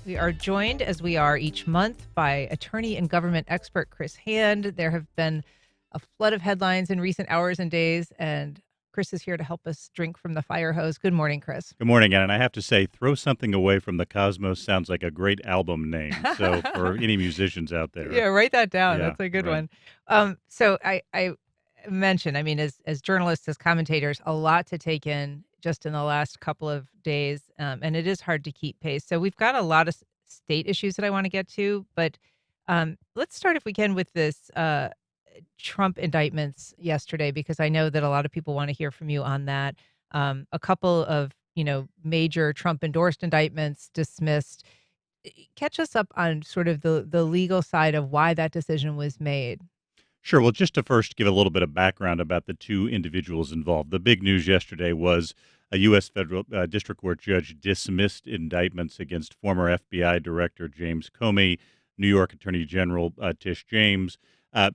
We are joined, as we are each month, by attorney and government expert Chris Hand. There have been a flood of headlines in recent hours and days, and Chris is here to help us drink from the fire hose. Good morning, Chris. Good morning, and I have to say, Throw Something Away from the Cosmos sounds like a great album name. So for any musicians out Yeah, there, write that down. yeah, That's a good right. one. So I mentioned, I mean, as journalists, as commentators, a lot to take in just in the last couple of days, and it is hard to keep pace. So we've got a lot of state issues that I want to get to, but let's start, if we can, with this Trump indictments yesterday, because I know that a lot of people want to hear from you on that. A couple of major Trump endorsed indictments dismissed. Catch us up on sort of the legal side of why that decision was made. Sure. Well, just to first give a little bit of background about the two individuals involved. The big news yesterday was a U.S. federal district court judge dismissed indictments against former FBI Director James Comey, New York Attorney General Tish James.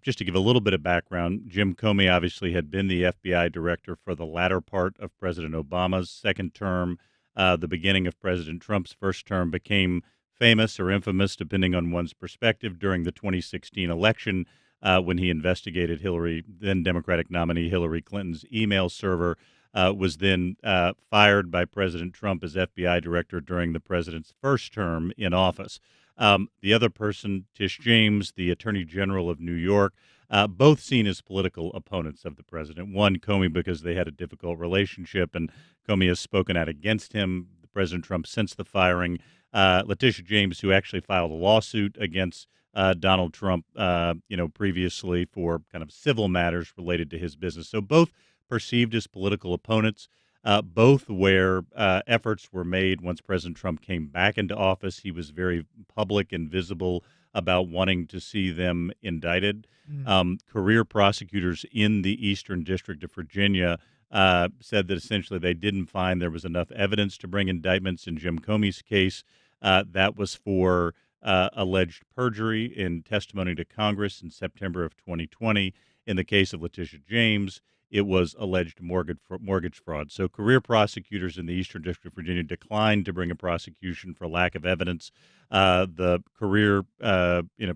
Just to give a little bit of background, Jim Comey obviously had been the FBI director for the latter part of President Obama's second term. The beginning of President Trump's first term became famous or infamous, depending on one's perspective, during the 2016 election when he investigated then Democratic nominee Hillary Clinton's email server, was then fired by President Trump as FBI director during the president's first term in office. The other person, Tish James, the Attorney General of New York, both seen as political opponents of the president. One, Comey, because they had a difficult relationship, and Comey has spoken out against him, President Trump, since the firing. Letitia James, who actually filed a lawsuit against Donald Trump, previously for kind of civil matters related to his business. So both perceived as political opponents, both where efforts were made once President Trump came back into office. He was very public and visible about wanting to see them indicted. Mm. Career prosecutors in the Eastern District of Virginia said that essentially they didn't find there was enough evidence to bring indictments in Jim Comey's case. That was for alleged perjury in testimony to Congress in September of 2020. In the case of Letitia James, it was alleged mortgage fraud. So career prosecutors in the Eastern District of Virginia declined to bring a prosecution for lack of evidence. The career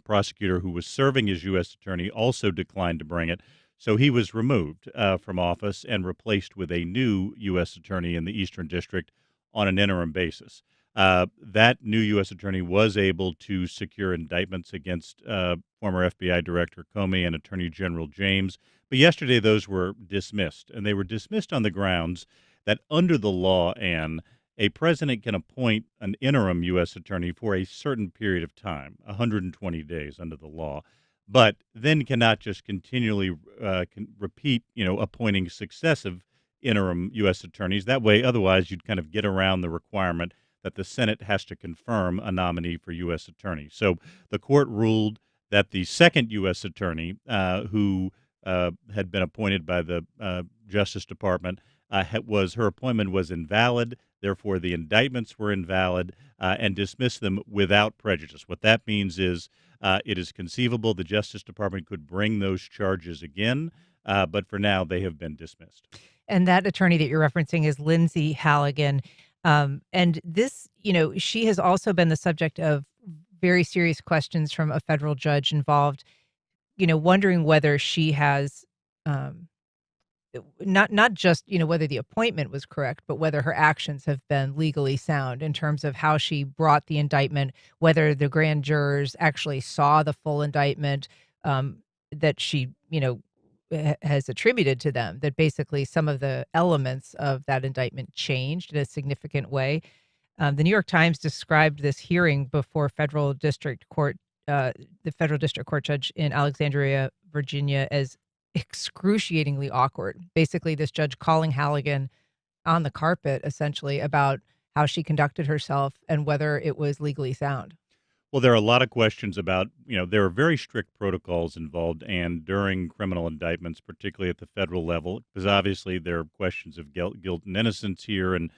prosecutor who was serving as U.S. attorney also declined to bring it. So he was removed from office and replaced with a new U.S. attorney in the Eastern District on an interim basis. That new U.S. attorney was able to secure indictments against former FBI Director Comey and Attorney General James. But yesterday, those were dismissed, and they were dismissed on the grounds that under the law, Anne, a president can appoint an interim U.S. attorney for a certain period of time, 120 days under the law, but then cannot just continually repeat, appointing successive interim U.S. attorneys. That way, otherwise, you'd kind of get around the requirement that the Senate has to confirm a nominee for U.S. attorney. So the court ruled that the second U.S. attorney, who had been appointed by the Justice Department, her appointment was invalid. Therefore, the indictments were invalid, and dismissed them without prejudice. What that means is it is conceivable the Justice Department could bring those charges again, but for now they have been dismissed. And that attorney that you're referencing is Lindsay Halligan. And this, she has also been the subject of very serious questions from a federal judge involved, wondering whether she has not just, whether the appointment was correct, but whether her actions have been legally sound in terms of how she brought the indictment, whether the grand jurors actually saw the full indictment, that she, has attributed to them, that basically some of the elements of that indictment changed in a significant way. The New York Times described this hearing before federal district court, the federal district court judge in Alexandria, Virginia, as excruciatingly awkward. Basically, this judge calling Halligan on the carpet, essentially, about how she conducted herself and whether it was legally sound. Well, there are a lot of questions about, there are very strict protocols involved and during criminal indictments, particularly at the federal level, because obviously there are questions of guilt and innocence here. And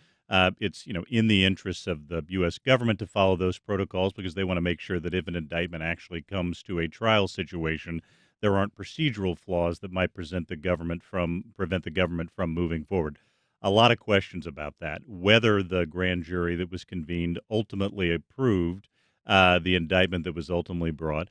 it's, in the interests of the U.S. government to follow those protocols because they want to make sure that if an indictment actually comes to a trial situation, there aren't procedural flaws that might prevent the government from moving forward. a lot of questions about that. Whether the grand jury that was convened ultimately approved the indictment that was ultimately brought,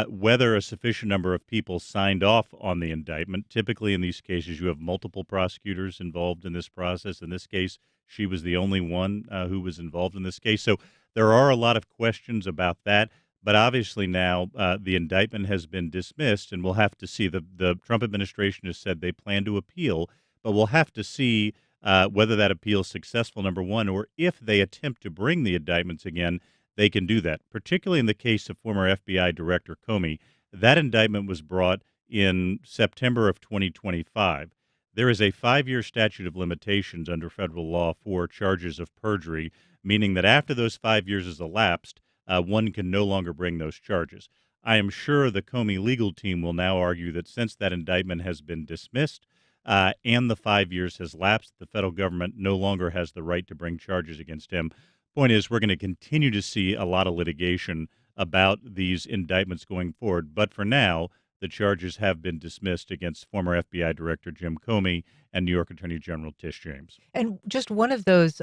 whether a sufficient number of people signed off on the indictment. Typically, in these cases, you have multiple prosecutors involved in this process. In this case, she was the only one who was involved in this case. So there are a lot of questions about that. But obviously now the indictment has been dismissed, and we'll have to see. The Trump administration has said they plan to appeal, but we'll have to see whether that appeal is successful, number one, or if they attempt to bring the indictments again, they can do that. Particularly in the case of former FBI Director Comey, that indictment was brought in September of 2025. There is a 5-year statute of limitations under federal law for charges of perjury, meaning that after those 5 years has elapsed, one can no longer bring those charges. I am sure the Comey legal team will now argue that since that indictment has been dismissed and the 5 years has lapsed, the federal government no longer has the right to bring charges against him. Point is, we're going to continue to see a lot of litigation about these indictments going forward. But for now, the charges have been dismissed against former FBI Director Jim Comey and New York Attorney General Tish James. And just one of those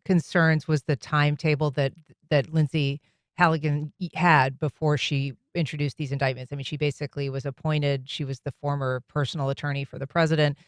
concerns was the timetable that Lindsay Halligan had before she introduced these indictments. I mean, she basically was appointed. She was the former personal attorney for the president.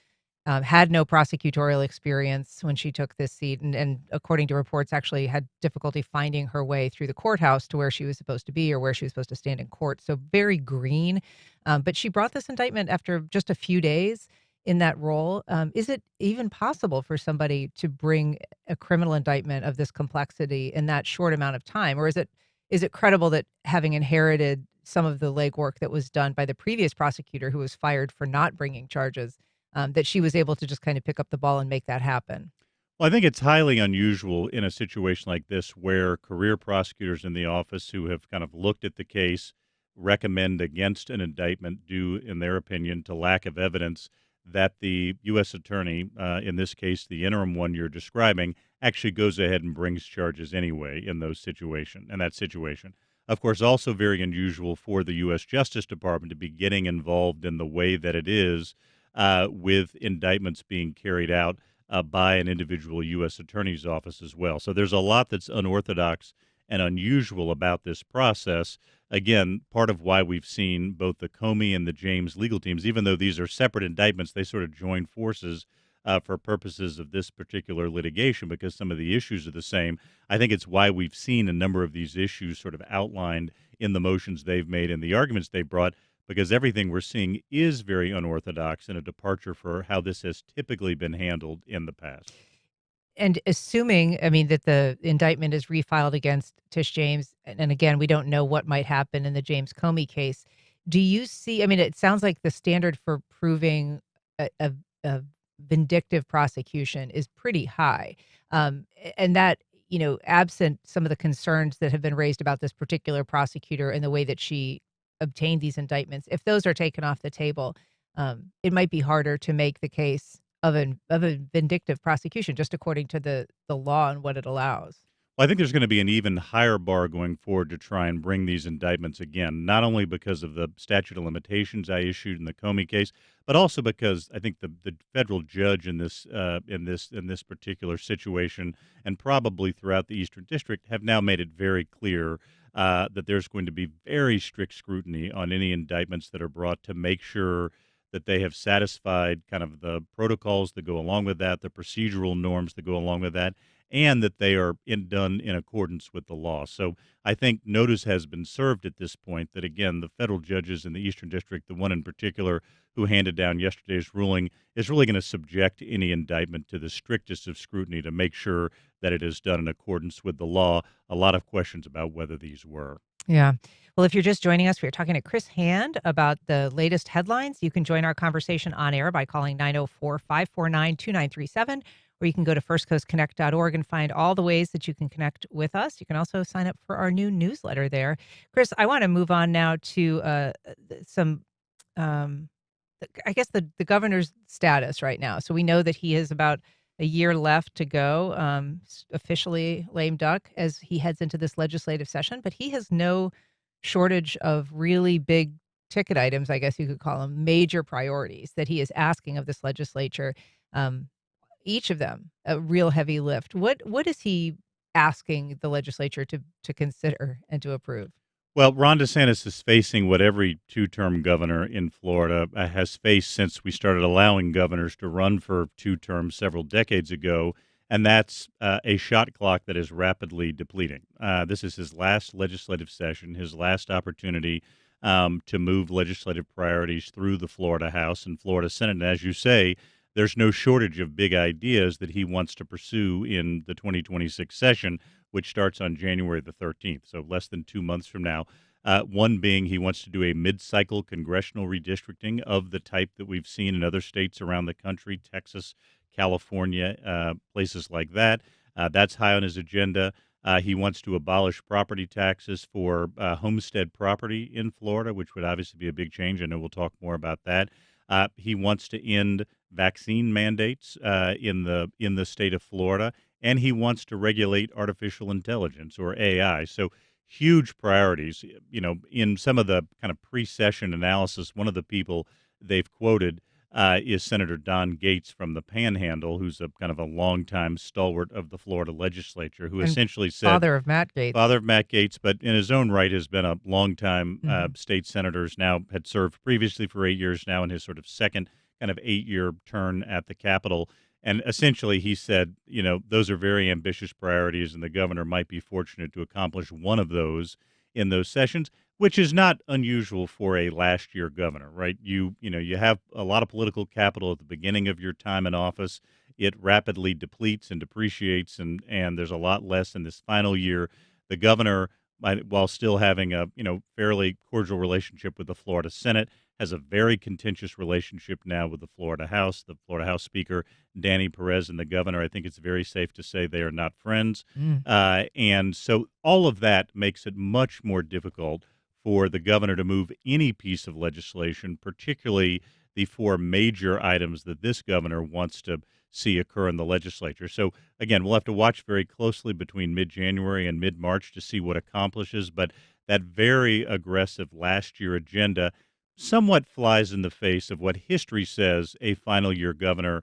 Had no prosecutorial experience when she took this seat, and according to reports, actually had difficulty finding her way through the courthouse to where she was supposed to be or where she was supposed to stand in court. So very green. But she brought this indictment after just a few days in that role. Is it even possible for somebody to bring a criminal indictment of this complexity in that short amount of time, or is it credible that having inherited some of the legwork that was done by the previous prosecutor who was fired for not bringing charges? That she was able to just kind of pick up the ball and make that happen. Well, I think it's highly unusual in a situation like this where career prosecutors in the office who have kind of looked at the case recommend against an indictment due, in their opinion, to lack of evidence that the U.S. attorney, in this case, the interim one you're describing, actually goes ahead and brings charges anyway in that situation. Of course, also very unusual for the U.S. Justice Department to be getting involved in the way that it is with indictments being carried out by an individual U.S. attorney's office as well. So there's a lot that's unorthodox and unusual about this process. Again, part of why we've seen both the Comey and the James legal teams, even though these are separate indictments, they sort of join forces for purposes of this particular litigation because some of the issues are the same. I think it's why we've seen a number of these issues sort of outlined in the motions they've made and the arguments they brought, because everything we're seeing is very unorthodox and a departure for how this has typically been handled in the past. And assuming, I mean, that the indictment is refiled against Tish James, and again, we don't know what might happen in the James Comey case. Do you see? I mean, it sounds like the standard for proving a vindictive prosecution is pretty high, and that absent some of the concerns that have been raised about this particular prosecutor and the way that she obtained these indictments, if those are taken off the table, it might be harder to make the case of a vindictive prosecution, just according to the law and what it allows. Well, I think there's going to be an even higher bar going forward to try and bring these indictments again, not only because of the statute of limitations I issued in the Comey case, but also because I think the federal judge in this particular situation, and probably throughout the Eastern District, have now made it very clear that there's going to be very strict scrutiny on any indictments that are brought to make sure that they have satisfied kind of the protocols that go along with that, the procedural norms that go along with that, and that they are done in accordance with the law. So I think notice has been served at this point that, again, the federal judges in the Eastern District, the one in particular who handed down yesterday's ruling, is really going to subject any indictment to the strictest of scrutiny to make sure that it is done in accordance with the law. A lot of questions about whether these were. Yeah. Well, if you're just joining us, we're talking to Chris Hand about the latest headlines. You can join our conversation on air by calling 904-549-2937, or you can go to firstcoastconnect.org and find all the ways that you can connect with us. You can also sign up for our new newsletter there. Chris, I want to move on now to some, I guess, the governor's status right now. So we know that he has about a year left to go, officially lame duck as he heads into this legislative session, but he has no shortage of really big ticket items, I guess you could call them, major priorities that he is asking of this legislature. Um, each of them a real heavy lift. What is he asking the legislature to consider and to approve? Well, Ron DeSantis is facing what every two-term governor in Florida has faced since we started allowing governors to run for two terms several decades ago, and that's a shot clock that is rapidly depleting. This is his last legislative session, his last opportunity to move legislative priorities through the Florida House and Florida Senate. And as you say, there's no shortage of big ideas that he wants to pursue in the 2026 session, which starts on January the 13th, so less than 2 months from now. One being he wants to do a mid-cycle congressional redistricting of the type that we've seen in other states around the country, Texas, California, places like that. That's high on his agenda. He wants to abolish property taxes for homestead property in Florida, which would obviously be a big change. I know we'll talk more about that. He wants to end vaccine mandates in the state of Florida, and he wants to regulate artificial intelligence or AI. So huge priorities. You know, in some of the kind of pre-session analysis, one of the people they've quoted is Senator Don Gates from the Panhandle, who's a kind of a longtime stalwart of the Florida legislature, who And essentially said, father of Matt Gates. father of Matt Gates, but in his own right has been a longtime Mhm. state senator, now had served previously for 8 years, now in his sort of second kind of 8-year turn at the Capitol. And essentially he said, you know, those are very ambitious priorities, and the governor might be fortunate to accomplish one of those in those sessions, which is not unusual for a last year governor, right? You have a lot of political capital at the beginning of your time in office. It rapidly depletes and depreciates, and there's a lot less in this final year. The governor, while still having a fairly cordial relationship with the Florida Senate, has a very contentious relationship now with the Florida House. The Florida House Speaker, Danny Perez, and the governor, I think it's very safe to say they are not friends. Mm. And so all of that makes it much more difficult for the governor to move any piece of legislation, particularly the four major items that this governor wants to see occur in the legislature. So again, we'll have to watch very closely between mid-January and mid-March to see what accomplishes, but that very aggressive last year agenda somewhat flies in the face of what history says a final year governor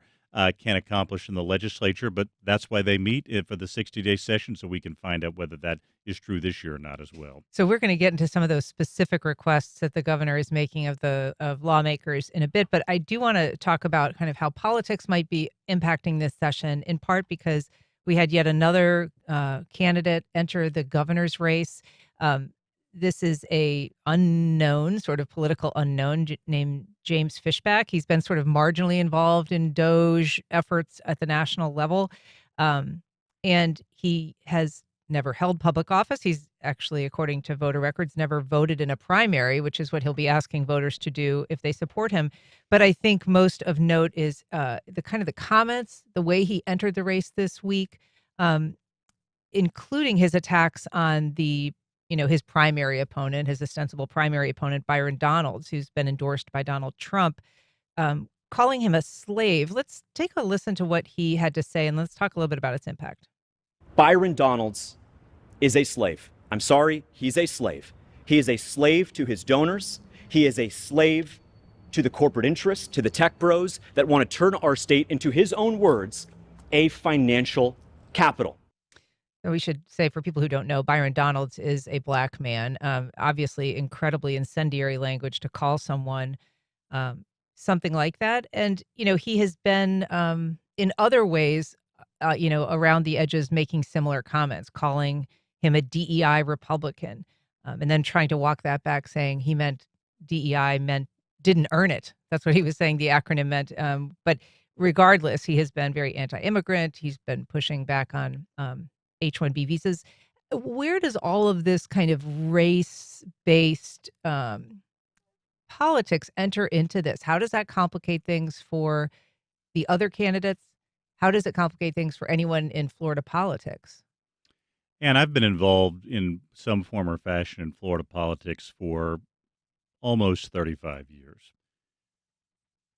can accomplish in the legislature, but that's why they meet for the 60-day session, so we can find out whether that is true this year or not as well. So we're going to get into some of those specific requests that the governor is making of lawmakers in a bit, but I do want to talk about kind of how politics might be impacting this session, in part because we had yet another candidate enter the governor's race. Um, this is a unknown, sort of political unknown named James Fishback. He's been sort of marginally involved in Doge efforts at the national level, um, and he has never held public office. He's actually, according to voter records, never voted in a primary, which is what he'll be asking voters to do if they support him. But I think most of note is the comments, the way he entered the race this week, um, including his attacks on his primary opponent, his ostensible primary opponent, Byron Donalds, who's been endorsed by Donald Trump, calling him a slave. Let's take a listen to what he had to say, and let's talk a little bit about its impact. Byron Donalds is a slave. I'm sorry, he's a slave. He is a slave to his donors. He is a slave to the corporate interests, to the tech bros that want to turn our state into, his own words, a financial capital. We should say, for people who don't know, Byron Donalds is a black man. Obviously, incredibly incendiary language to call someone something like that. And, he has been in other ways, around the edges, making similar comments, calling him a DEI Republican, and then trying to walk that back, saying he meant DEI meant didn't earn it. That's what he was saying the acronym meant. But regardless, he has been very anti-immigrant. He's been pushing back on H-1B visas. Where does all of this kind of race-based politics enter into this? How does that complicate things for the other candidates? How does it complicate things for anyone in Florida politics? And I've been involved in some form or fashion in Florida politics for almost 35 years.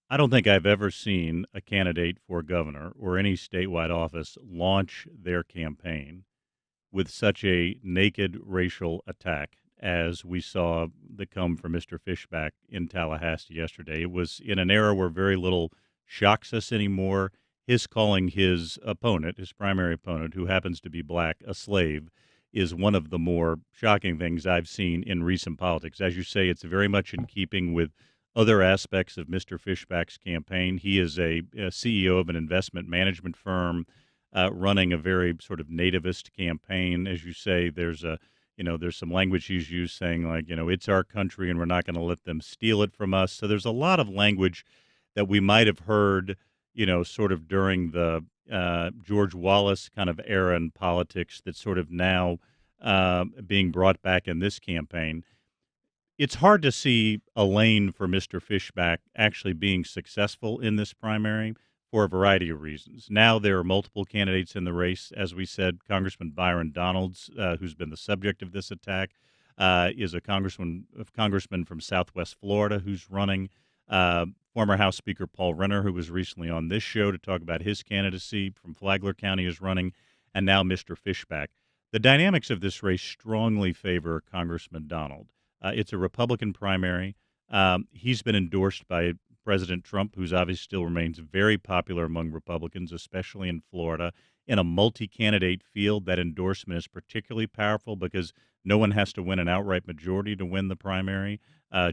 I don't think I've ever seen a candidate for governor or any statewide office launch their campaign with such a naked racial attack as we saw that come from Mr. Fishback in Tallahassee yesterday. It was in an era where very little shocks us anymore. his calling his opponent, his primary opponent, who happens to be black, a slave, is one of the more shocking things I've seen in recent politics. As you say, it's very much in keeping with other aspects of Mr. Fishback's campaign. He is a CEO of an investment management firm running a very sort of nativist campaign. As you say, there's some language he's used saying like, it's our country and we're not going to let them steal it from us. So there's a lot of language that we might have heard, sort of during the George Wallace kind of era in politics that's sort of now being brought back in this campaign. It's hard to see a lane for Mr. Fishback actually being successful in this primary for a variety of reasons. Now there are multiple candidates in the race. As we said, Congressman Byron Donalds, who's been the subject of this attack, is a congressman from Southwest Florida who's running. Former House Speaker Paul Renner, who was recently on this show to talk about his candidacy from Flagler County, is running, and now Mr. Fishback. The dynamics of this race strongly favor Congressman Donald. It's a Republican primary. He's been endorsed by President Trump, who's obviously still remains very popular among Republicans, especially in Florida. In a multi-candidate field, that endorsement is particularly powerful because no one has to win an outright majority to win the primary,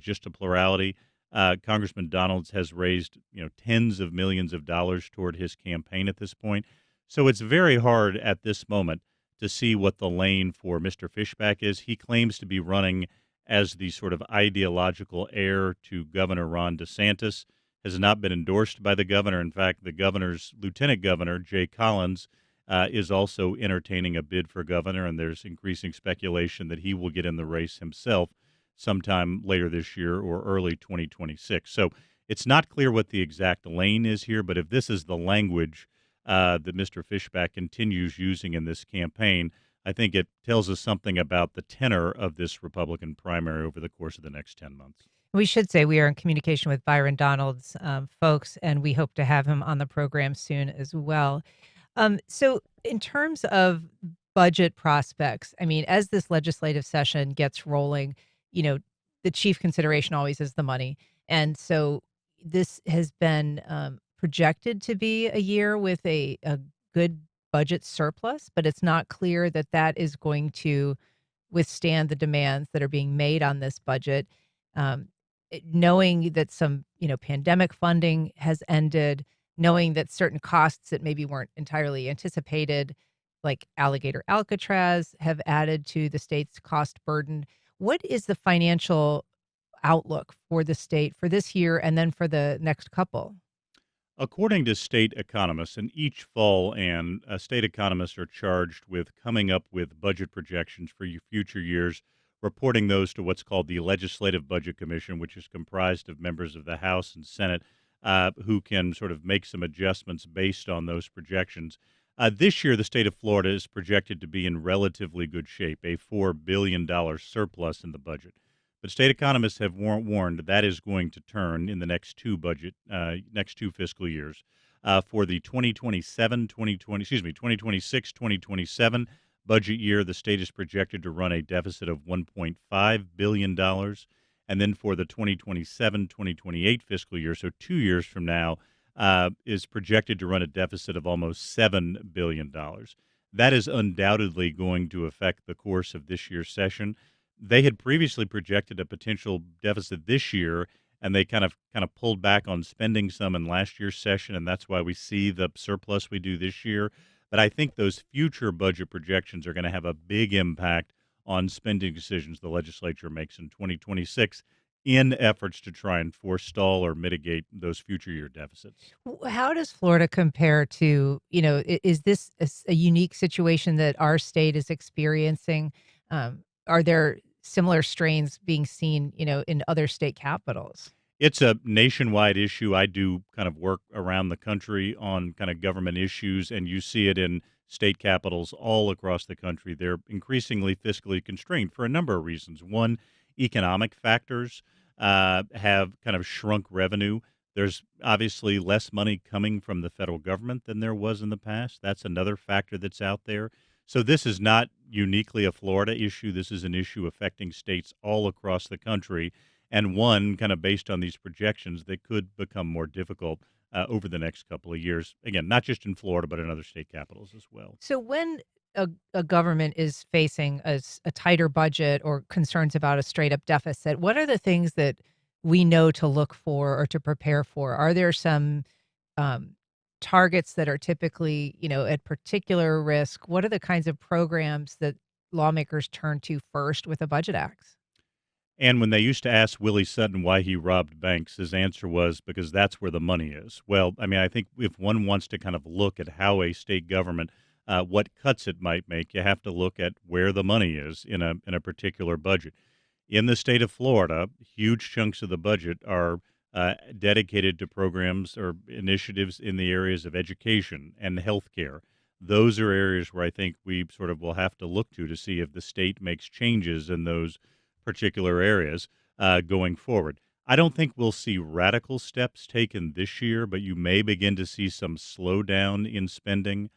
just a plurality. Congressman Donalds has raised, tens of millions of dollars toward his campaign at this point. So it's very hard at this moment to see what the lane for Mr. Fishback is. He claims to be running as the sort of ideological heir to Governor Ron DeSantis, has not been endorsed by the governor. In fact, the governor's lieutenant governor, Jay Collins, is also entertaining a bid for governor, and there's increasing speculation that he will get in the race himself sometime later this year or early 2026. So it's not clear what the exact lane is here, but if this is the language that Mr. Fishback continues using in this campaign, I think it tells us something about the tenor of this Republican primary over the course of the next 10 months. We should say we are in communication with Byron Donalds, folks, and we hope to have him on the program soon as well. So, in terms of budget prospects, I mean, as this legislative session gets rolling, you know, the chief consideration always is the money. And so, this has been projected to be a year with a good budget surplus, but it's not clear that that is going to withstand the demands that are being made on this budget. Knowing that some, pandemic funding has ended, knowing that certain costs that maybe weren't entirely anticipated, like Alligator Alcatraz, have added to the state's cost burden. What is the financial outlook for the state for this year and then for the next couple? According to state economists, and each fall, and state economists are charged with coming up with budget projections for future years, reporting those to what's called the Legislative Budget Commission, which is comprised of members of the House and Senate who can sort of make some adjustments based on those projections. This year, the state of Florida is projected to be in relatively good shape, a $4 billion surplus in the budget. But state economists have warned that is going to turn in the next next two fiscal years. For the 2026, 2027 budget year, the state is projected to run a deficit of $1.5 billion. And then for the 2027, 2028 fiscal year, so 2 years from now, is projected to run a deficit of almost $7 billion. That is undoubtedly going to affect the course of this year's session. They had previously projected a potential deficit this year, and they kind of pulled back on spending some in last year's session, and that's why we see the surplus we do this year. But I think those future budget projections are going to have a big impact on spending decisions the legislature makes in 2026 in efforts to try and forestall or mitigate those future year deficits. How does Florida compare to, is this a unique situation that our state is experiencing? Are there similar strains being seen, in other state capitals? It's a nationwide issue. I do kind of work around the country on kind of government issues, and you see it in state capitals all across the country. They're increasingly fiscally constrained for a number of reasons. One, economic factors have kind of shrunk revenue. There's obviously less money coming from the federal government than there was in the past. That's another factor that's out there. So this is not uniquely a Florida issue. This is an issue affecting states all across the country, and one kind of based on these projections that could become more difficult over the next couple of years. Again, not just in Florida, but in other state capitals as well. So when a government is facing a tighter budget or concerns about a straight up deficit, what are the things that we know to look for or to prepare for? Are there some um, targets that are typically, at particular risk? What are the kinds of programs that lawmakers turn to first with a budget act? And when they used to ask Willie Sutton why he robbed banks, his answer was because that's where the money is. Well, I mean, I think if one wants to kind of look at how a state government, what cuts it might make, you have to look at where the money is in a particular budget. In the state of Florida, huge chunks of the budget are dedicated to programs or initiatives in the areas of education and healthcare. Those are areas where I think we sort of will have to look to see if the state makes changes in those particular areas going forward. I don't think we'll see radical steps taken this year, but you may begin to see some slowdown in spending.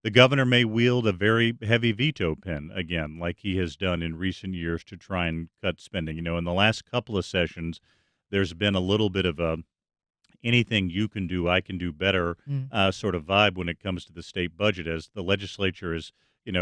The governor may wield a very heavy veto pen again, like he has done in recent years to try and cut spending. In the last couple of sessions, there's been a little bit of a anything you can do, I can do better Mm. sort of vibe when it comes to the state budget, as the legislature has,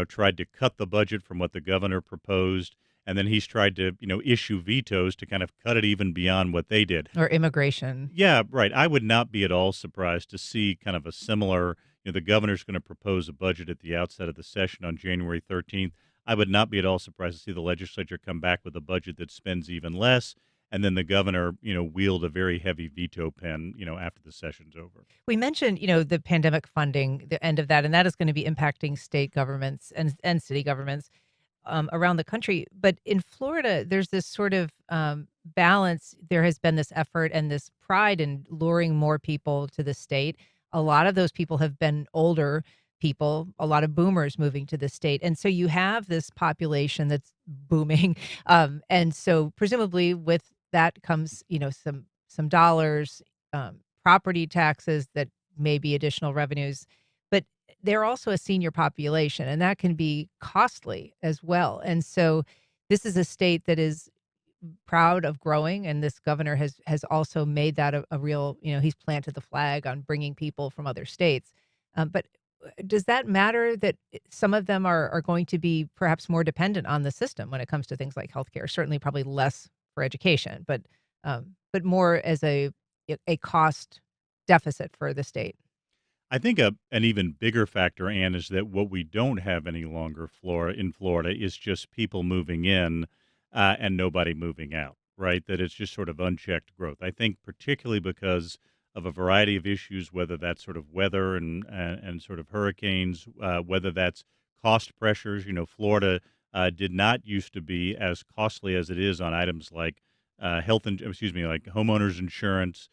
tried to cut the budget from what the governor proposed. And then he's tried to, issue vetoes to kind of cut it even beyond what they did. Or immigration? Yeah, right. I would not be at all surprised to see kind of a similar, the governor's going to propose a budget at the outset of the session on January 13th. I would not be at all surprised to see the legislature come back with a budget that spends even less. And then the governor, wield a very heavy veto pen, after the session's over. We mentioned, the pandemic funding, the end of that, and that is going to be impacting state governments and city governments around the country. But in Florida, there's this sort of balance. There has been this effort and this pride in luring more people to the state. A lot of those people have been older people, a lot of boomers moving to the state. And so you have this population that's booming. And so presumably with that comes, some dollars, property taxes that may be additional revenues. But they're also a senior population, and that can be costly as well. And so this is a state that is proud of growing, and this governor has also made that a real, he's planted the flag on bringing people from other states. But does that matter that some of them are going to be perhaps more dependent on the system when it comes to things like healthcare? Certainly, probably less for education, but more as a cost deficit for the state. I think an even bigger factor, Ann, is that what we don't have any longer in Florida is just people moving in and nobody moving out, right? That it's just sort of unchecked growth. I think particularly because of a variety of issues, whether that's sort of weather and sort of hurricanes, whether that's cost pressures. Florida did not used to be as costly as it is on items like like homeowners insurance,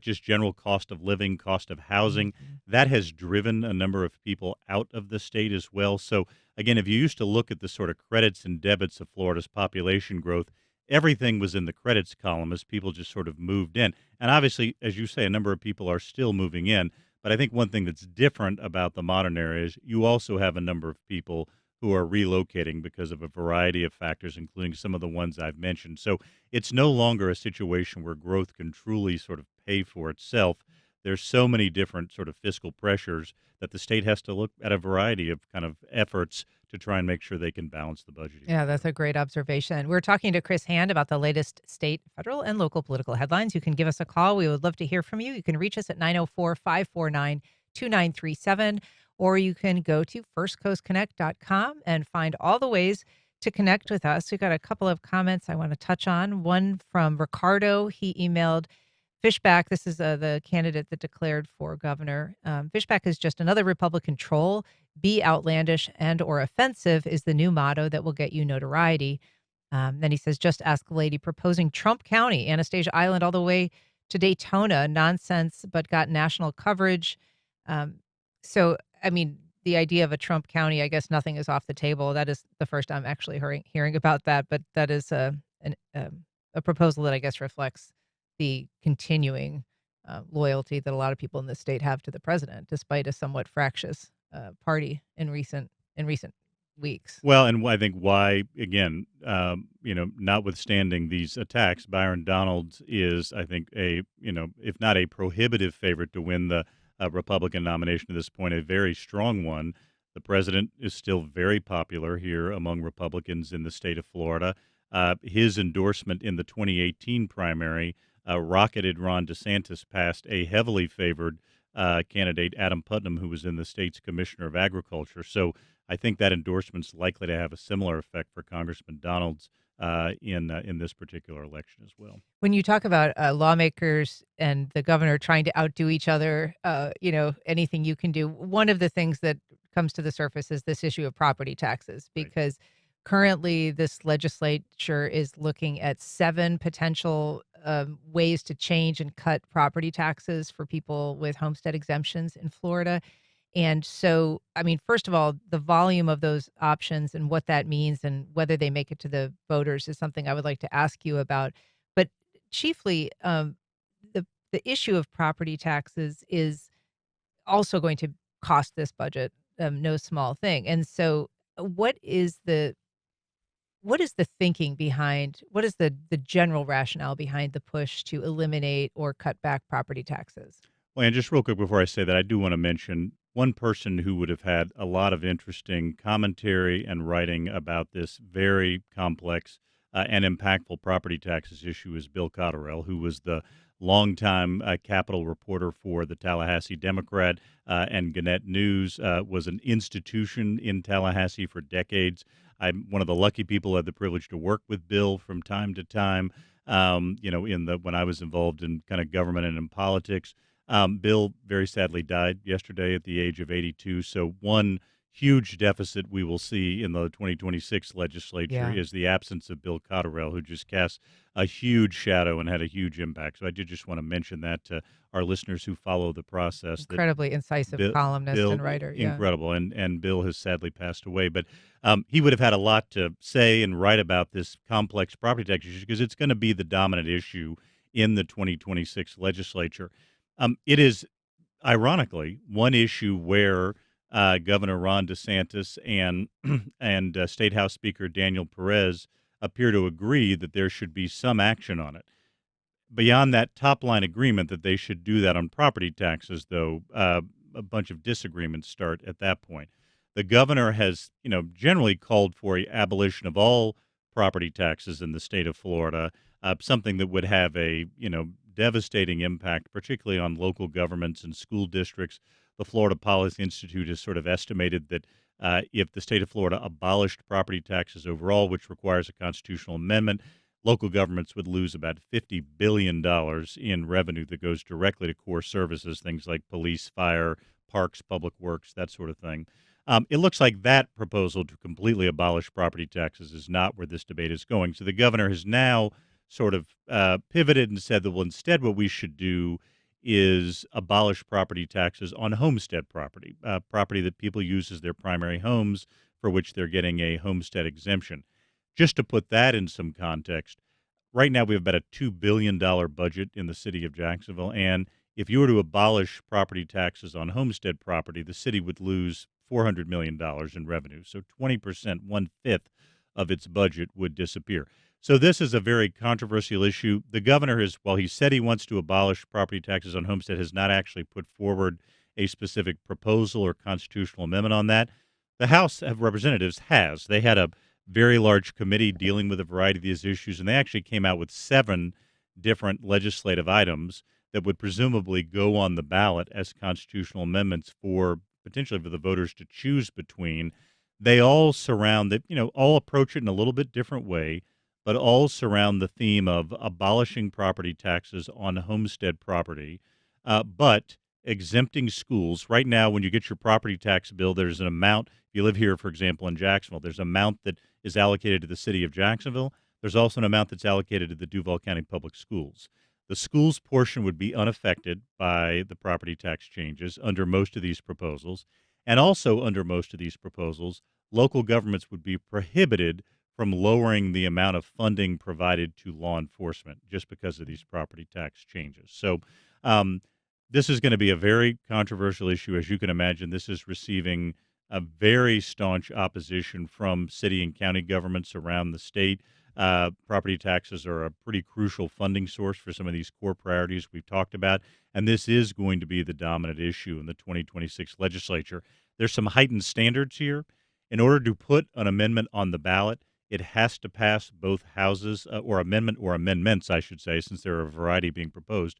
just general cost of living, cost of housing. Mhm. That has driven a number of people out of the state as well. So, again, if you used to look at the sort of credits and debits of Florida's population growth, everything was in the credits column as people just sort of moved in. And obviously, as you say, a number of people are still moving in. But I think one thing that's different about the modern era is you also have a number of people who are relocating because of a variety of factors, including some of the ones I've mentioned. So it's no longer a situation where growth can truly sort of pay for itself. There's so many different sort of fiscal pressures that the state has to look at a variety of kind of efforts to try and make sure they can balance the budget even Yeah, that's better. a great observation. We're talking to Chris Hand about the latest state, federal, and local political headlines. You can give us a call. We would love to hear from you. You can reach us at 904-549-2937, or you can go to firstcoastconnect.com and find all the ways to connect with us. We've got a couple of comments I want to touch on. One from Ricardo. He emailed Fishback. This is the candidate that declared for governor. Fishback is just another Republican troll. Be outlandish and or offensive is the new motto that will get you notoriety. Then he says, just ask the lady proposing Trump County, Anastasia Island, all the way to Daytona. Nonsense, but got national coverage. So, I mean, the idea of a Trump County, I guess nothing is off the table. That is the first I'm actually hearing about that. But that is a proposal that I guess reflects the continuing loyalty that a lot of people in the state have to the president, despite a somewhat fractious party in recent weeks. Well, and I think why, again, notwithstanding these attacks, Byron Donalds is, I think, if not a prohibitive favorite to win the Republican nomination at this point, a very strong one. The president is still very popular here among Republicans in the state of Florida. His endorsement in the 2018 primary rocketed Ron DeSantis past a heavily favored candidate, Adam Putnam, who was in the state's commissioner of agriculture. So I think that endorsement's likely to have a similar effect for Congressman Donalds in this particular election as well. When you talk about lawmakers and the governor trying to outdo each other, anything you can do, one of the things that comes to the surface is this issue of property taxes, Right. because currently this legislature is looking at 7 potential ways to change and cut property taxes for people with homestead exemptions in Florida. And so, I mean, first of all, the volume of those options and what that means and whether they make it to the voters is something I would like to ask you about. But chiefly, the issue of property taxes is also going to cost this budget no small thing. And so, what is the thinking behind what is the general rationale behind the push to eliminate or cut back property taxes? Well, and just real quick before I say that, I do want to mention one person who would have had a lot of interesting commentary and writing about this very complex and impactful property taxes issue is Bill Cotterell, who was the longtime Capitol reporter for the Tallahassee Democrat and Gannett News, was an institution in Tallahassee for decades. I'm one of the lucky people who had the privilege to work with Bill from time to time. When I was involved in kind of government and in politics. Bill very sadly died yesterday at the age of 82. So one huge deficit we will see in the 2026 legislature Yeah. is the absence of Bill Cotterell, who just cast a huge shadow and had a huge impact. So I did just want to mention that to our listeners who follow the process. That Incredibly incisive Bill, columnist Bill and writer. Yeah. incredible, and Bill has sadly passed away. But he would have had a lot to say and write about this complex property tax issue because it's going to be the dominant issue in the 2026 legislature. It is, ironically, one issue where Governor Ron DeSantis and State House Speaker Daniel Perez appear to agree that there should be some action on it. Beyond that top line agreement that they should do that on property taxes, though, a bunch of disagreements start at that point. The governor has, generally called for a abolition of all property taxes in the state of Florida, something that would have a, devastating impact, particularly on local governments and school districts. The Florida Policy Institute has sort of estimated that if the state of Florida abolished property taxes overall, which requires a constitutional amendment, local governments would lose about $50 billion in revenue that goes directly to core services, things like police, fire, parks, public works, that sort of thing. It looks like that proposal to completely abolish property taxes is not where this debate is going. So the governor has now sort of pivoted and said that, well, instead what we should do is abolish property taxes on homestead property, property that people use as their primary homes for which they're getting a homestead exemption. Just to put that in some context, right now we have about a $2 billion budget in the city of Jacksonville, and if you were to abolish property taxes on homestead property, the city would lose $400 million in revenue. So 20%, one-fifth of its budget would disappear. So this is a very controversial issue. The governor has, while he said he wants to abolish property taxes on homestead, has not actually put forward a specific proposal or constitutional amendment on that. The House of Representatives has. They had a very large committee dealing with a variety of these issues, and they actually came out with 7 different legislative items that would presumably go on the ballot as constitutional amendments potentially for the voters to choose between. They all surround that, all approach it in a little bit different way, but all surround the theme of abolishing property taxes on homestead property, but exempting schools. Right now, when you get your property tax bill, there's an amount. If you live here, for example, in Jacksonville, there's an amount that is allocated to the city of Jacksonville. There's also an amount that's allocated to the Duval County Public Schools. The schools portion would be unaffected by the property tax changes under most of these proposals. And also under most of these proposals, local governments would be prohibited from lowering the amount of funding provided to law enforcement just because of these property tax changes. So this is going to be a very controversial issue. As you can imagine, this is receiving a very staunch opposition from city and county governments around the state. Property taxes are a pretty crucial funding source for some of these core priorities we've talked about, and this is going to be the dominant issue in the 2026 legislature. There's some heightened standards here. In order to put an amendment on the ballot, it has to pass both houses, or amendment or amendments, I should say, since there are a variety being proposed.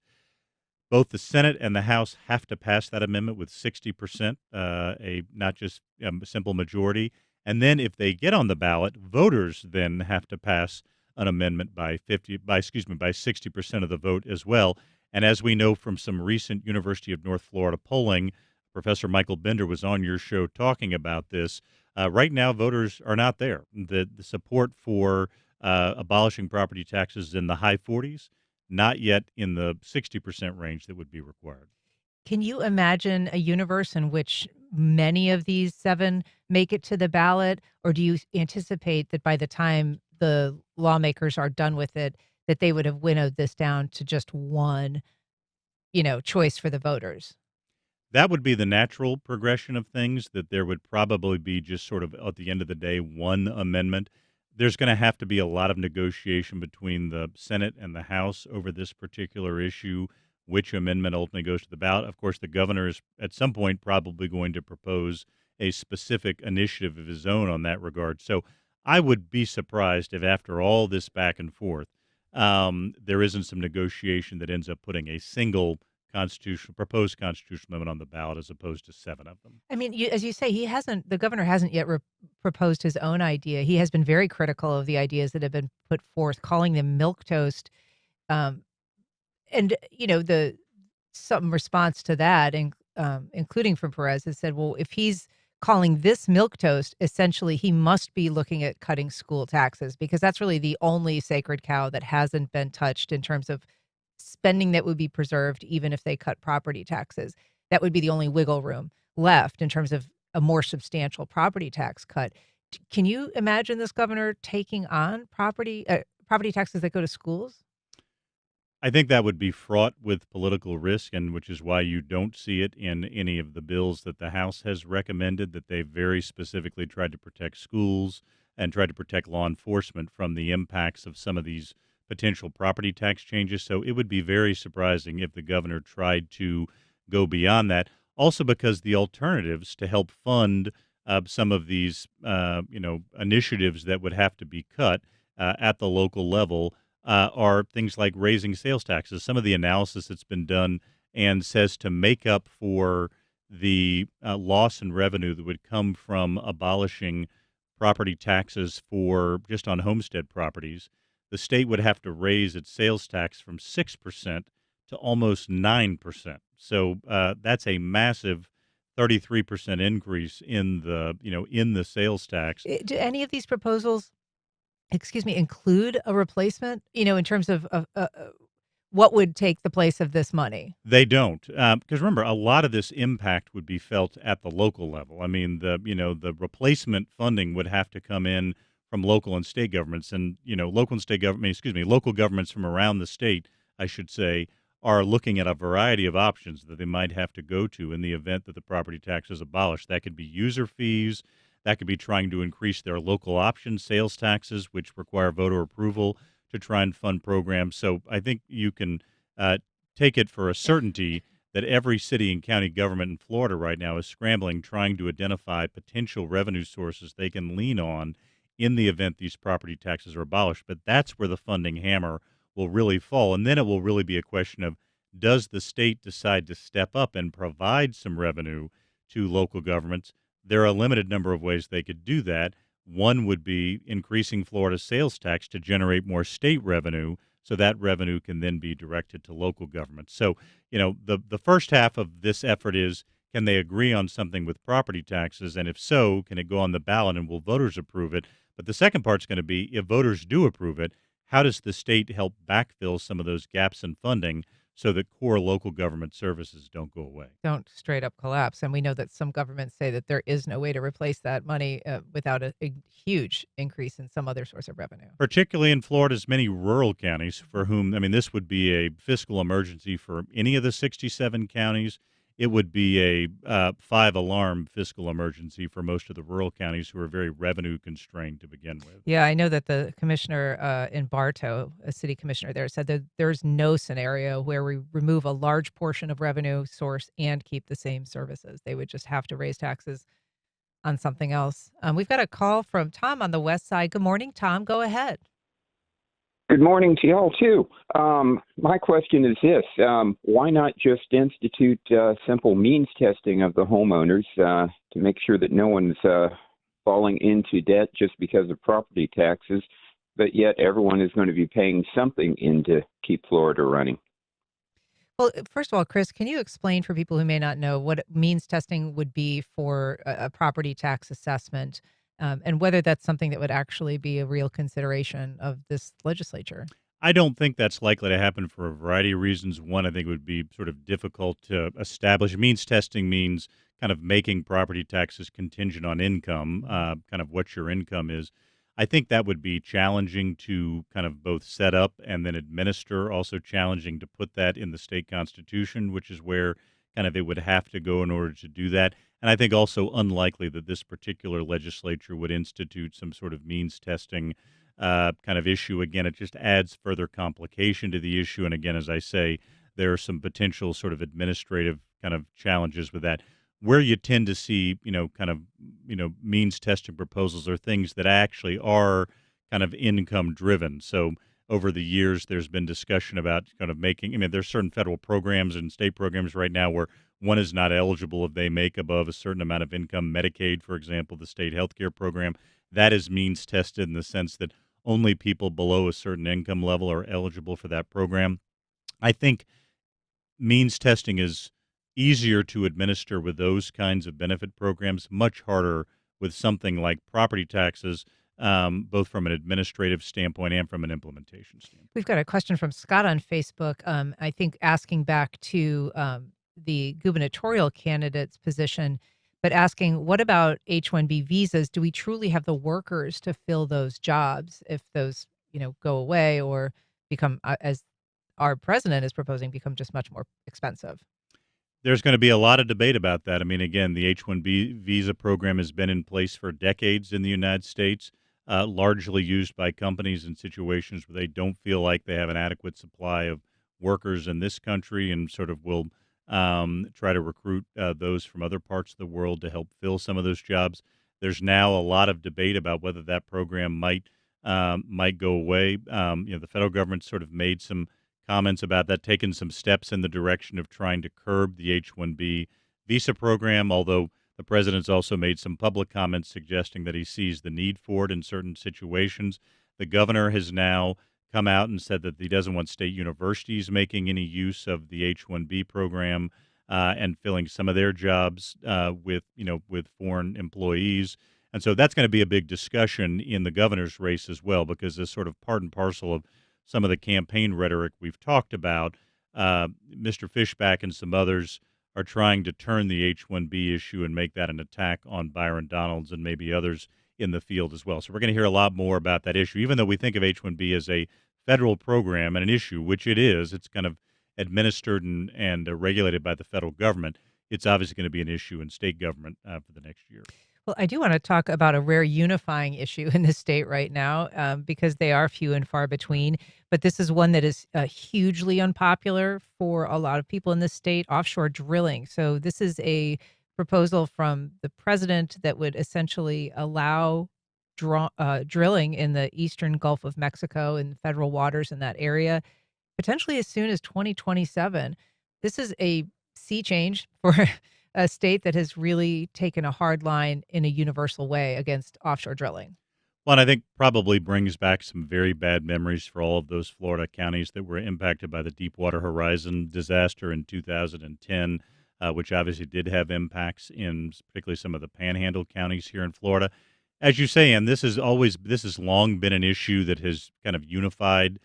Both the Senate and the House have to pass that amendment with 60%, a not just a simple majority. And then, if they get on the ballot, voters then have to pass an amendment by 60% of the vote as well. And as we know from some recent University of North Florida polling, Professor Michael Bender was on your show talking about this. Right now, voters are not there. The support for abolishing property taxes is in the high 40s, not yet in the 60% range that would be required. Can you imagine a universe in which many of these 7 make it to the ballot, or do you anticipate that by the time the lawmakers are done with it, that they would have winnowed this down to just one, choice for the voters? That would be the natural progression of things, that there would probably be just sort of, at the end of the day, one amendment. There's going to have to be a lot of negotiation between the Senate and the House over this particular issue, which amendment ultimately goes to the ballot. Of course, the governor is at some point probably going to propose a specific initiative of his own on that regard. So I would be surprised if, after all this back and forth, there isn't some negotiation that ends up putting a single proposed constitutional amendment on the ballot as opposed to 7 of them. I mean, as you say, the governor hasn't yet proposed his own idea. He has been very critical of the ideas that have been put forth, calling them milquetoast. Um, and, some response to that, including from Perez, has said, well, if he's calling this milquetoast, essentially he must be looking at cutting school taxes, because that's really the only sacred cow that hasn't been touched in terms of spending that would be preserved, even if they cut property taxes. That would be the only wiggle room left in terms of a more substantial property tax cut. Can you imagine this governor taking on property taxes that go to schools? I think that would be fraught with political risk, and which is why you don't see it in any of the bills that the House has recommended, that they very specifically tried to protect schools and tried to protect law enforcement from the impacts of some of these potential property tax changes. So it would be very surprising if the governor tried to go beyond that. Also, because the alternatives to help fund some of these, initiatives that would have to be cut at the local level are things like raising sales taxes. Some of the analysis that's been done and says to make up for the loss in revenue that would come from abolishing property taxes for just on homestead properties, the state would have to raise its sales tax from 6% to almost 9%. So that's a massive 33% increase in the sales tax. Do any of these proposals, include a replacement, in terms of what would take the place of this money? They don't, because remember, a lot of this impact would be felt at the local level. I mean, the replacement funding would have to come in from local and state governments, and local governments from around the state, I should say, are looking at a variety of options that they might have to go to in the event that the property tax is abolished. That could be user fees. That could be trying to increase their local option sales taxes, which require voter approval to try and fund programs. So I think you can take it for a certainty that every city and county government in Florida right now is scrambling, trying to identify potential revenue sources they can lean on in the event these property taxes are abolished. But that's where the funding hammer will really fall. And then it will really be a question of, does the state decide to step up and provide some revenue to local governments? There are a limited number of ways they could do that. One would be increasing Florida's sales tax to generate more state revenue, so that revenue can then be directed to local governments. So, the first half of this effort is, can they agree on something with property taxes? And if so, can it go on the ballot and will voters approve it? But the second part's going to be, if voters do approve it, how does the state help backfill some of those gaps in funding so that core local government services don't go away? Don't straight up collapse. And we know that some governments say that there is no way to replace that money without a huge increase in some other source of revenue. Particularly in Florida's many rural counties, for whom, this would be a fiscal emergency for any of the 67 counties. it would be a five-alarm fiscal emergency for most of the rural counties who are very revenue constrained to begin with. Yeah, I know that the commissioner in Bartow, a city commissioner there, said that there's no scenario where we remove a large portion of revenue source and keep the same services. They would just have to raise taxes on something else. We've got a call from Tom on the west side. Good morning, Tom. Go ahead. Good morning to y'all, too. My question is this. Why not just institute simple means testing of the homeowners to make sure that no one's falling into debt just because of property taxes, but yet everyone is going to be paying something in to keep Florida running? Well, first of all, Chris, can you explain for people who may not know what means testing would be for a property tax assessment, and whether that's something that would actually be a real consideration of this legislature? I don't think that's likely to happen for a variety of reasons. One, I think it would be sort of difficult to establish. Means testing means kind of making property taxes contingent on income, kind of what your income is. I think that would be challenging to kind of both set up and then administer, also challenging to put that in the state constitution, which is where kind of it would have to go in order to do that. And I think also unlikely that this particular legislature would institute some sort of means testing kind of issue. Again, it just adds further complication to the issue. And again, as I say, there are some potential sort of administrative kind of challenges with that. Where you tend to see, kind of, means testing proposals are things that actually are kind of income driven. So over the years, there's been discussion about kind of making, there's certain federal programs and state programs right now where one is not eligible if they make above a certain amount of income. Medicaid, for example, the state healthcare program, that is means tested in the sense that only people below a certain income level are eligible for that program. I think means testing is easier to administer with those kinds of benefit programs, much harder with something like property taxes, both from an administrative standpoint and from an implementation standpoint. We've got a question from Scott on Facebook, I think asking back to the gubernatorial candidate's position, but asking, what about H-1B visas? Do we truly have the workers to fill those jobs if those, go away or become, as our president is proposing, become just much more expensive? There's going to be a lot of debate about that. Again, the H-1B visa program has been in place for decades in the United States, largely used by companies in situations where they don't feel like they have an adequate supply of workers in this country and sort of will try to recruit those from other parts of the world to help fill some of those jobs. There's now a lot of debate about whether that program might go away. The federal government sort of made some comments about that, taken some steps in the direction of trying to curb the H-1B visa program, although the president's also made some public comments suggesting that he sees the need for it in certain situations. The governor has now come out and said that he doesn't want state universities making any use of the H-1B program and filling some of their jobs with foreign employees. And so that's going to be a big discussion in the governor's race as well, because it's sort of part and parcel of some of the campaign rhetoric we've talked about. Mr. Fishback and some others are trying to turn the H-1B issue and make that an attack on Byron Donalds and maybe others in the field as well. So we're going to hear a lot more about that issue, even though we think of H-1B as a federal program and an issue, which it is. It's kind of administered and regulated by the federal government. It's obviously going to be an issue in state government for the next year. Well, I do want to talk about a rare unifying issue in the state right now, because they are few and far between. But this is one that is hugely unpopular for a lot of people in the state: offshore drilling. So this is a proposal from the president that would essentially allow drilling in the eastern Gulf of Mexico and federal waters in that area, potentially as soon as 2027. This is a sea change for a state that has really taken a hard line in a universal way against offshore drilling. Well, and I think probably brings back some very bad memories for all of those Florida counties that were impacted by the Deepwater Horizon disaster in 2010, which obviously did have impacts in particularly some of the panhandle counties here in Florida. As you say, and this has long been an issue that has kind of unified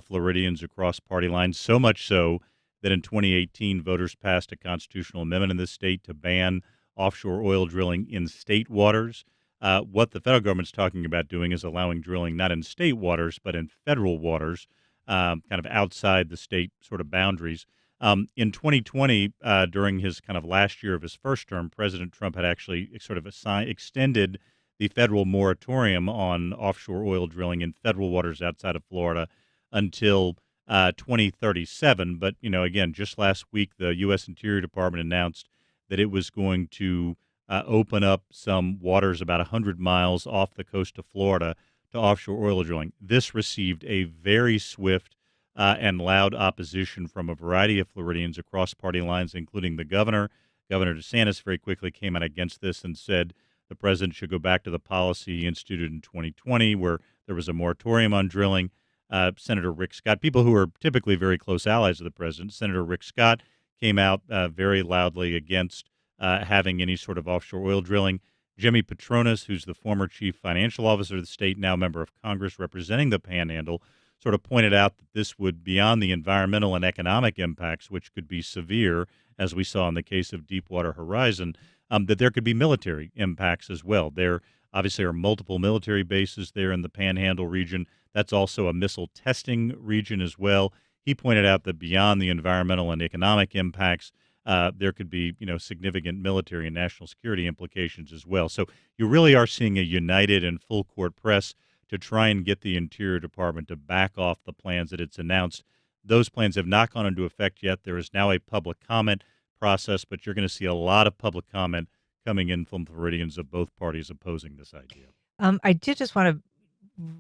Floridians across party lines, so much so that in 2018, voters passed a constitutional amendment in this state to ban offshore oil drilling in state waters. What the federal government's talking about doing is allowing drilling not in state waters, but in federal waters, kind of outside the state sort of boundaries. In 2020, during his kind of last year of his first term, President Trump had actually sort of extended the federal moratorium on offshore oil drilling in federal waters outside of Florida until 2037. But, again, just last week, the U.S. Interior Department announced that it was going to open up some waters about 100 miles off the coast of Florida to offshore oil drilling. This received a very swift and loud opposition from a variety of Floridians across party lines, including the governor. Governor DeSantis very quickly came out against this and said the president should go back to the policy he instituted in 2020, where there was a moratorium on drilling. Senator Rick Scott, people who are typically very close allies of the president, Senator Rick Scott came out very loudly against having any sort of offshore oil drilling. Jimmy Patronis, who's the former chief financial officer of the state, now member of Congress representing the Panhandle, sort of pointed out that this would, beyond the environmental and economic impacts, which could be severe, as we saw in the case of Deepwater Horizon, that there could be military impacts as well. There obviously are multiple military bases there in the Panhandle region. That's also a missile testing region as well. He pointed out that beyond the environmental and economic impacts, there could be, significant military and national security implications as well. So you really are seeing a united and full court press to try and get the Interior Department to back off the plans that it's announced. Those plans have not gone into effect yet. There is now a public comment process, but you're going to see a lot of public comment coming in from Floridians of both parties opposing this idea. I did just want to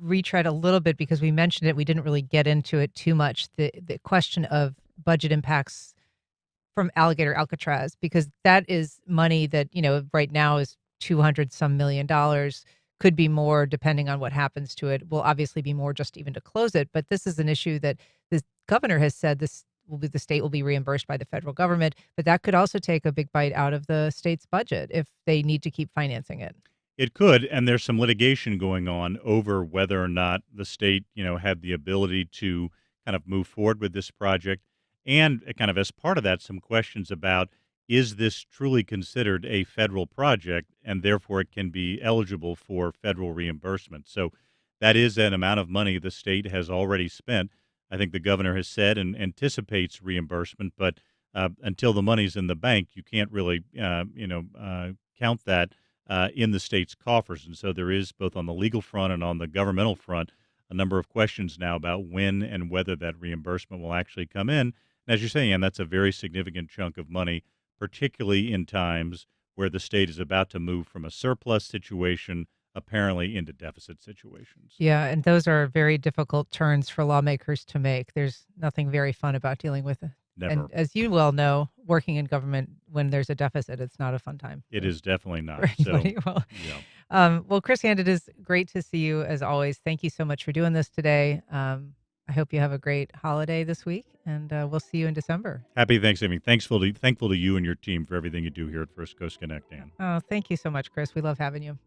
retread a little bit because we mentioned it. We didn't really get into it too much. The question of budget impacts from Alligator Alcatraz, because that is money that, right now is 200 some million dollars. Could be more depending on what happens to it. Will obviously be more just even to close it. But this is an issue that the governor has said the state will be reimbursed by the federal government. But that could also take a big bite out of the state's budget if they need to keep financing it. It could, and there's some litigation going on over whether or not the state, had the ability to kind of move forward with this project. And kind of as part of that, some questions about, is this truly considered a federal project, and therefore it can be eligible for federal reimbursement? So that is an amount of money the state has already spent. I think the governor has said and anticipates reimbursement, but until the money's in the bank, you can't really, count that in the state's coffers. And so there is, both on the legal front and on the governmental front, a number of questions now about when and whether that reimbursement will actually come in. And as you're saying, Ann, that's a very significant chunk of money, particularly in times where the state is about to move from a surplus situation apparently into deficit situations. Yeah, and those are very difficult turns for lawmakers to make. There's nothing very fun about dealing with it. Never. And as you well know, working in government when there's a deficit, it's not a fun time. It is definitely not. For anybody. Yeah. Well, Chris Hand, it is great to see you as always. Thank you so much for doing this today. I hope you have a great holiday this week, and we'll see you in December. Happy Thanksgiving. Thankful to you and your team for everything you do here at First Coast Connect, Ann. Oh, thank you so much, Chris. We love having you.